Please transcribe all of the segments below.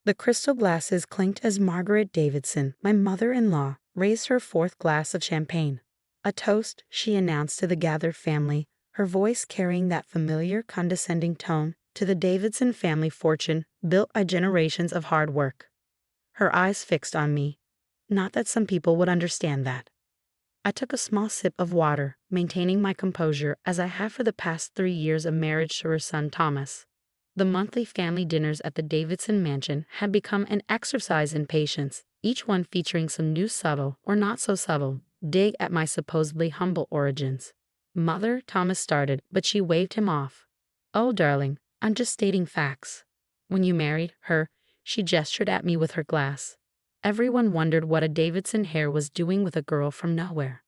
The crystal glasses clinked as Margaret Davidson, my mother-in-law, raised her fourth glass of champagne. A toast, she announced to the gathered family, her voice carrying that familiar, condescending tone, to the Davidson family fortune built by generations of hard work. Her eyes fixed on me. Not that some people would understand that. I took a small sip of water, maintaining my composure as I have for the past 3 years of marriage to her son Thomas. The monthly family dinners at the Davidson mansion had become an exercise in patience, each one featuring some new subtle, or not so subtle, dig at my supposedly humble origins. "Mother," Thomas started, but she waved him off. "Oh, darling, I'm just stating facts. When you married her," she gestured at me with her glass. "Everyone wondered what a Davidson heir was doing with a girl from nowhere."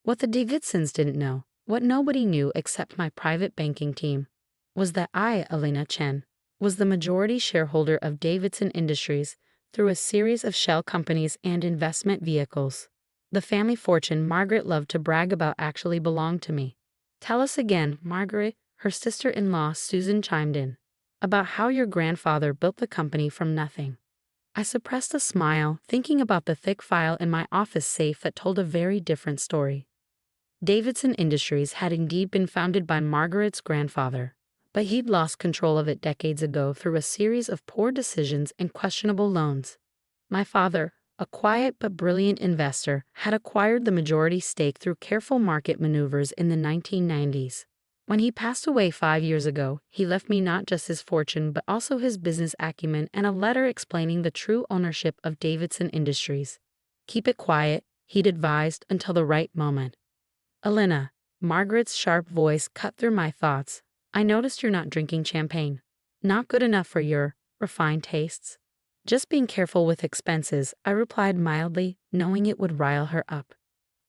What the Davidsons didn't know, what nobody knew except my private banking team, was that I, Elena Chen, was the majority shareholder of Davidson Industries through a series of shell companies and investment vehicles. The family fortune Margaret loved to brag about actually belonged to me. "Tell us again, Margaret," her sister-in-law Susan chimed in, "about how your grandfather built the company from nothing." I suppressed a smile, thinking about the thick file in my office safe that told a very different story. Davidson Industries had indeed been founded by Margaret's grandfather, but he'd lost control of it decades ago through a series of poor decisions and questionable loans. My father, a quiet but brilliant investor, had acquired the majority stake through careful market maneuvers in the 1990s. When he passed away 5 years ago, he left me not just his fortune but also his business acumen and a letter explaining the true ownership of Davidson Industries. "Keep it quiet," he'd advised, "until the right moment." "Elena," Margaret's sharp voice cut through my thoughts, "I noticed you're not drinking champagne. Not good enough for your refined tastes." "Just being careful with expenses," I replied mildly, knowing it would rile her up.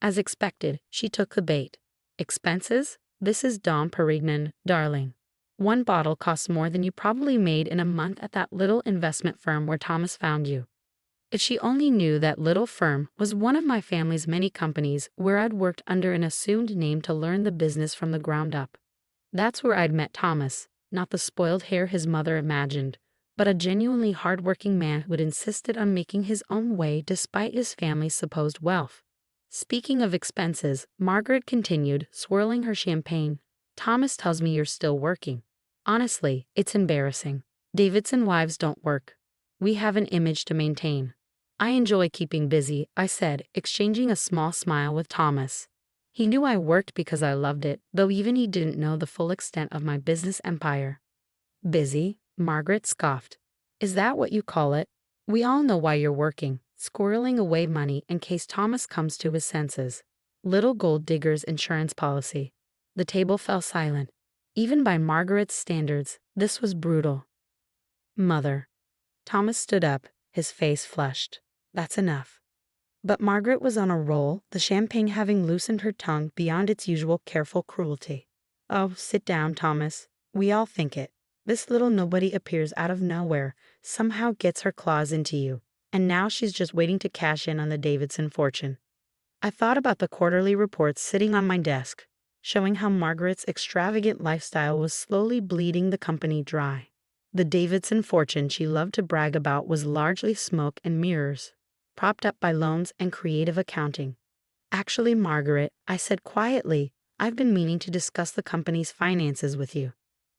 As expected, she took the bait. "Expenses? This is Dom Perignon, darling. One bottle costs more than you probably made in a month at that little investment firm where Thomas found you." If she only knew that little firm was one of my family's many companies where I'd worked under an assumed name to learn the business from the ground up. That's where I'd met Thomas, not the spoiled heir his mother imagined, but a genuinely hard-working man who had insisted on making his own way despite his family's supposed wealth. "Speaking of expenses," Margaret continued, swirling her champagne, "Thomas tells me you're still working. Honestly, it's embarrassing. Davidson wives don't work. We have an image to maintain." "I enjoy keeping busy," I said, exchanging a small smile with Thomas. He knew I worked because I loved it, though even he didn't know the full extent of my business empire. "Busy?" Margaret scoffed. "Is that what you call it? We all know why you're working, squirreling away money in case Thomas comes to his senses. Little gold digger's insurance policy." The table fell silent. Even by Margaret's standards, this was brutal. "Mother." Thomas stood up, his face flushed. "That's enough." But Margaret was on a roll, the champagne having loosened her tongue beyond its usual careful cruelty. "Oh, sit down, Thomas. We all think it. This little nobody appears out of nowhere, somehow gets her claws into you, and now she's just waiting to cash in on the Davidson fortune." I thought about the quarterly reports sitting on my desk, showing how Margaret's extravagant lifestyle was slowly bleeding the company dry. The Davidson fortune she loved to brag about was largely smoke and mirrors, propped up by loans and creative accounting. "Actually, Margaret," I said quietly, "I've been meaning to discuss the company's finances with you."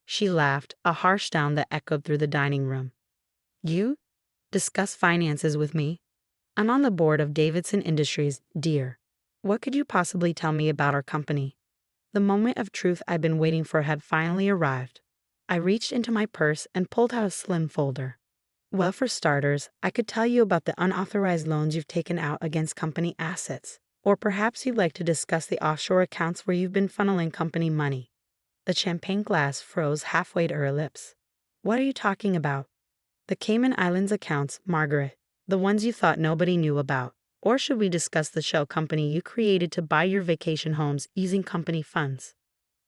She laughed, a harsh sound that echoed through the dining room. "You? Discuss finances with me? I'm on the board of Davidson Industries, dear. What could you possibly tell me about our company?" The moment of truth I'd been waiting for had finally arrived. I reached into my purse and pulled out a slim folder. "Well, for starters, I could tell you about the unauthorized loans you've taken out against company assets. Or perhaps you'd like to discuss the offshore accounts where you've been funneling company money." The champagne glass froze halfway to her lips. "What are you talking about?" "The Cayman Islands accounts, Margaret. The ones you thought nobody knew about. Or should we discuss the shell company you created to buy your vacation homes using company funds?"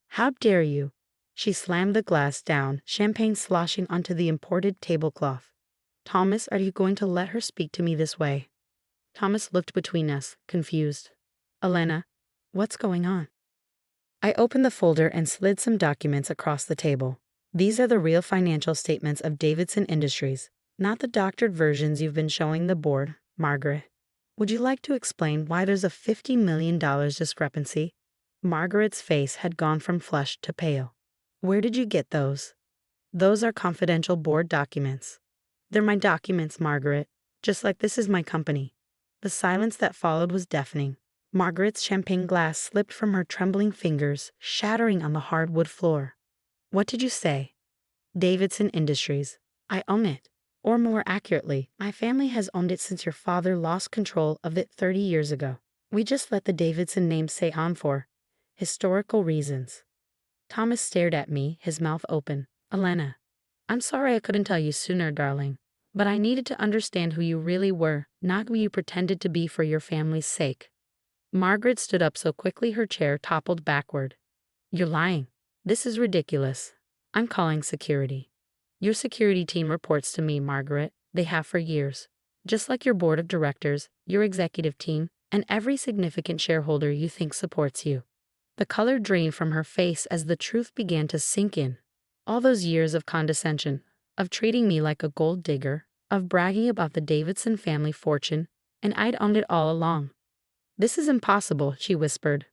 "How dare you!" She slammed the glass down, champagne sloshing onto the imported tablecloth. "Thomas, are you going to let her speak to me this way?" Thomas looked between us, confused. "Elena, what's going on?" I opened the folder and slid some documents across the table. "These are the real financial statements of Davidson Industries. Not the doctored versions you've been showing the board, Margaret. Would you like to explain why there's a $50 million discrepancy? Margaret's face had gone from flushed to pale. Where did you get those? Those are confidential board documents. They're my documents, Margaret, just like this is my company. The silence that followed was deafening. Margaret's champagne glass slipped from her trembling fingers, shattering on the hardwood floor. What did you say? Davidson Industries. I own it. Or more accurately, my family has owned it since your father lost control of it 30 years ago. We just let the Davidson name stay on for historical reasons. Thomas stared at me, his mouth open. Elena, I'm sorry I couldn't tell you sooner, darling. But I needed to understand who you really were, not who you pretended to be for your family's sake. Margaret stood up so quickly her chair toppled backward. You're lying. This is ridiculous. I'm calling security. Your security team reports to me, Margaret. They have for years. Just like your board of directors, your executive team, and every significant shareholder you think supports you. The color drained from her face as the truth began to sink in. All those years of condescension, of treating me like a gold digger, of bragging about the Davidson family fortune, and I'd owned it all along. This is impossible, she whispered.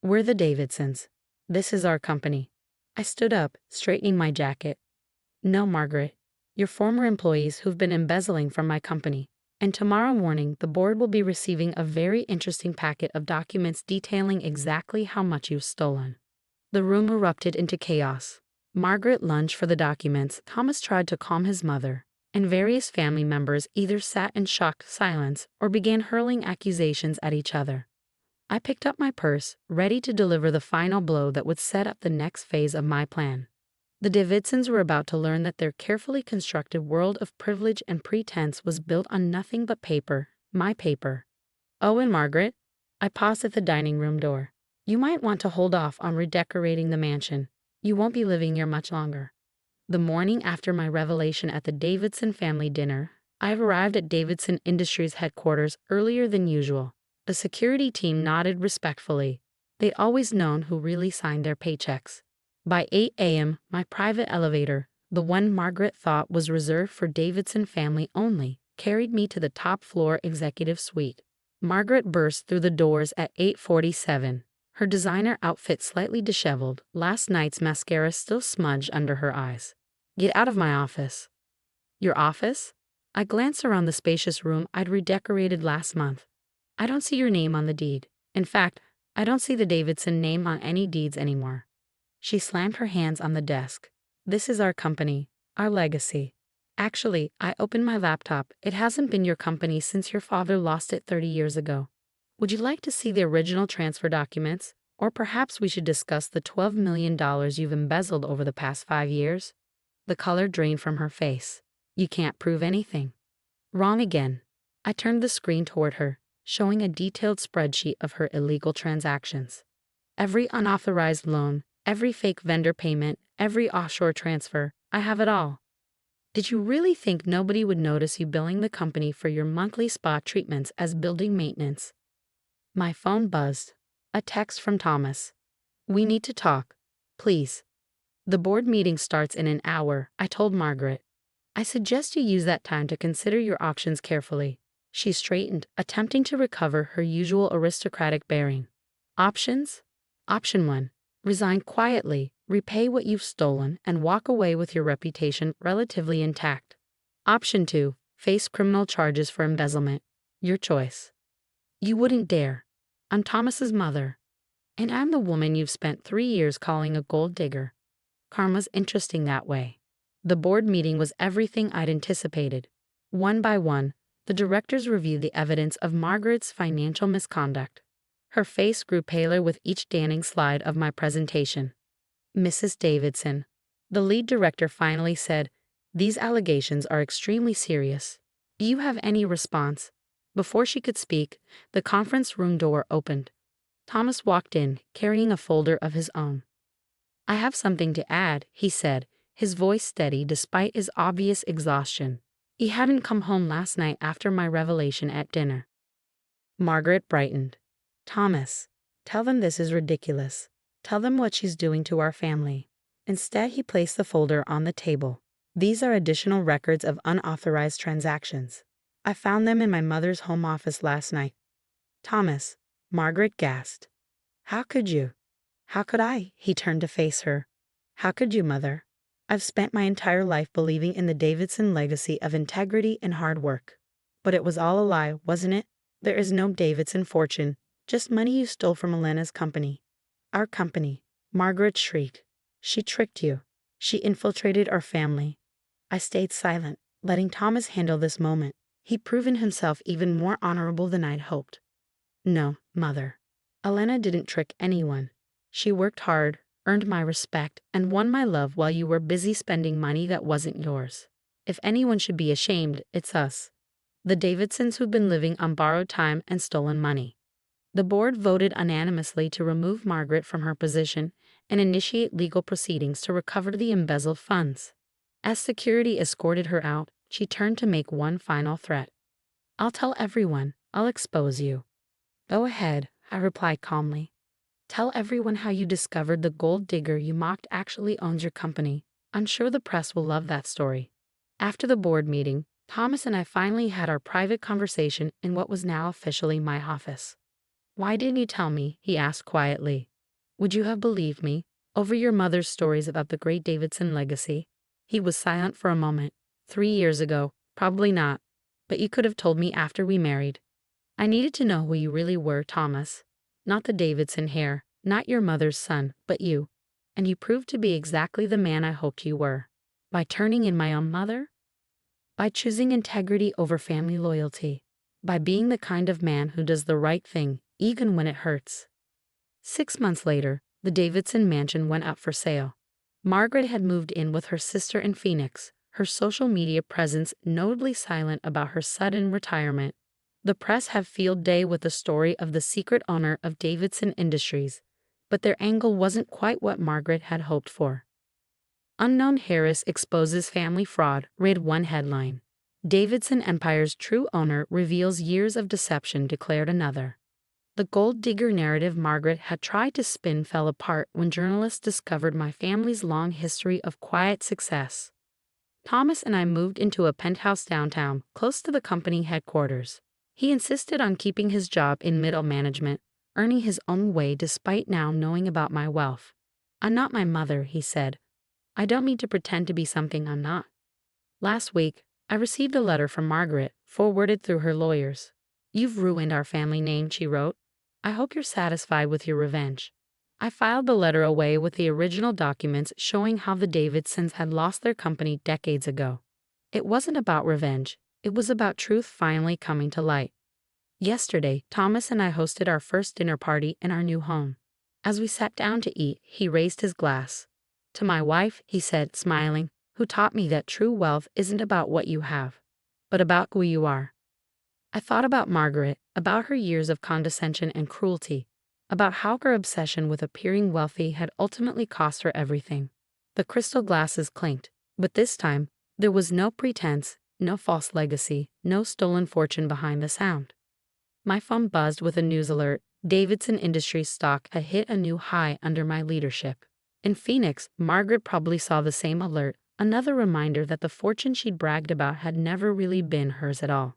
We're the Davidsons. This is our company. I stood up, straightening my jacket. No, Margaret. You're former employees who've been embezzling from my company. And tomorrow morning, the board will be receiving a very interesting packet of documents detailing exactly how much you've stolen. The room erupted into chaos. Margaret lunged for the documents. Thomas tried to calm his mother, and various family members either sat in shocked silence or began hurling accusations at each other. I picked up my purse, ready to deliver the final blow that would set up the next phase of my plan. The Davidsons were about to learn that their carefully constructed world of privilege and pretense was built on nothing but paper, my paper. Oh, and Margaret, I paused at the dining room door. You might want to hold off on redecorating the mansion. You won't be living here much longer. The morning after my revelation at the Davidson family dinner, I arrived at Davidson Industries headquarters earlier than usual. The security team nodded respectfully. They'd always known who really signed their paychecks. By 8 a.m., my private elevator, the one Margaret thought was reserved for Davidson family only, carried me to the top floor executive suite. Margaret burst through the doors at 8:47. Her designer outfit slightly disheveled, last night's mascara still smudged under her eyes. Get out of my office. Your office? I glanced around the spacious room I'd redecorated last month. I don't see your name on the deed. In fact, I don't see the Davidson name on any deeds anymore. She slammed her hands on the desk. This is our company, our legacy. Actually, I opened my laptop. It hasn't been your company since your father lost it 30 years ago. Would you like to see the original transfer documents? Or perhaps we should discuss the $12 million you've embezzled over the past 5 years? The color drained from her face. You can't prove anything. Wrong again. I turned the screen toward her, showing a detailed spreadsheet of her illegal transactions. Every unauthorized loan, every fake vendor payment, every offshore transfer, I have it all. Did you really think nobody would notice you billing the company for your monthly spa treatments as building maintenance? My phone buzzed. A text from Thomas. We need to talk. Please. The board meeting starts in an hour, I told Margaret. I suggest you use that time to consider your options carefully. She straightened, attempting to recover her usual aristocratic bearing. Options? Option 1. Resign quietly, repay what you've stolen, and walk away with your reputation relatively intact. Option 2. Face criminal charges for embezzlement. Your choice. You wouldn't dare. I'm Thomas's mother. And I'm the woman you've spent 3 years calling a gold digger. Karma's interesting that way. The board meeting was everything I'd anticipated. One by one, the directors reviewed the evidence of Margaret's financial misconduct. Her face grew paler with each damning slide of my presentation. Mrs. Davidson, the lead director finally said, these allegations are extremely serious. Do you have any response? Before she could speak, the conference room door opened. Thomas walked in, carrying a folder of his own. I have something to add, he said, his voice steady despite his obvious exhaustion. He hadn't come home last night after my revelation at dinner. Margaret brightened. Thomas, tell them this is ridiculous. Tell them what she's doing to our family. Instead, he placed the folder on the table. These are additional records of unauthorized transactions. I found them in my mother's home office last night. Thomas, Margaret gasped. How could you? How could I? He turned to face her. How could you, Mother? I've spent my entire life believing in the Davidson legacy of integrity and hard work. But it was all a lie, wasn't it? There is no Davidson fortune, just money you stole from Elena's company. Our company. Margaret shrieked. She tricked you. She infiltrated our family. I stayed silent, letting Thomas handle this moment. He'd proven himself even more honorable than I'd hoped. No, Mother. Elena didn't trick anyone. She worked hard, earned my respect, and won my love while you were busy spending money that wasn't yours. If anyone should be ashamed, it's us. The Davidsons who've been living on borrowed time and stolen money. The board voted unanimously to remove Margaret from her position and initiate legal proceedings to recover the embezzled funds. As security escorted her out, she turned to make one final threat. I'll tell everyone. I'll expose you. Go ahead, I replied calmly. Tell everyone how you discovered the gold digger you mocked actually owns your company. I'm sure the press will love that story. After the board meeting, Thomas and I finally had our private conversation in what was now officially my office. Why didn't you tell me? He asked quietly. Would you have believed me, over your mother's stories about the great Davidson legacy? He was silent for a moment. 3 years ago, probably not, but you could have told me after we married. I needed to know who you really were, Thomas. Not the Davidson heir, not your mother's son, but you. And you proved to be exactly the man I hoped you were. By turning in my own mother? By choosing integrity over family loyalty. By being the kind of man who does the right thing, even when it hurts. 6 months later, the Davidson mansion went up for sale. Margaret had moved in with her sister in Phoenix, her social media presence notably silent about her sudden retirement. The press had field day with the story of the secret owner of Davidson Industries, but their angle wasn't quite what Margaret had hoped for. Unknown Harris exposes family fraud, read one headline. Davidson Empire's true owner reveals years of deception, declared another. The gold digger narrative Margaret had tried to spin fell apart when journalists discovered my family's long history of quiet success. Thomas and I moved into a penthouse downtown, close to the company headquarters. He insisted on keeping his job in middle management, earning his own way despite now knowing about my wealth. I'm not my mother, he said. I don't mean to pretend to be something I'm not. Last week, I received a letter from Margaret, forwarded through her lawyers. You've ruined our family name, she wrote. I hope you're satisfied with your revenge. I filed the letter away with the original documents showing how the Davidsons had lost their company decades ago. It wasn't about revenge. It was about truth finally coming to light. Yesterday, Thomas and I hosted our first dinner party in our new home. As we sat down to eat, he raised his glass. To my wife, he said, smiling, who taught me that true wealth isn't about what you have, but about who you are. I thought about Margaret, about her years of condescension and cruelty, about how her obsession with appearing wealthy had ultimately cost her everything. The crystal glasses clinked, but this time, there was no pretense, no false legacy, no stolen fortune behind the sound. My phone buzzed with a news alert. Davidson Industries stock had hit a new high under my leadership. In Phoenix, Margaret probably saw the same alert, another reminder that the fortune she'd bragged about had never really been hers at all.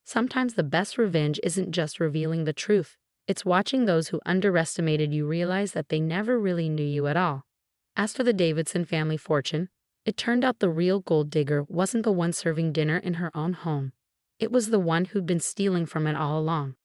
Sometimes the best revenge isn't just revealing the truth. It's watching those who underestimated you realize that they never really knew you at all. As for the Davidson family fortune, it turned out the real gold digger wasn't the one serving dinner in her own home. It was the one who'd been stealing from it all along.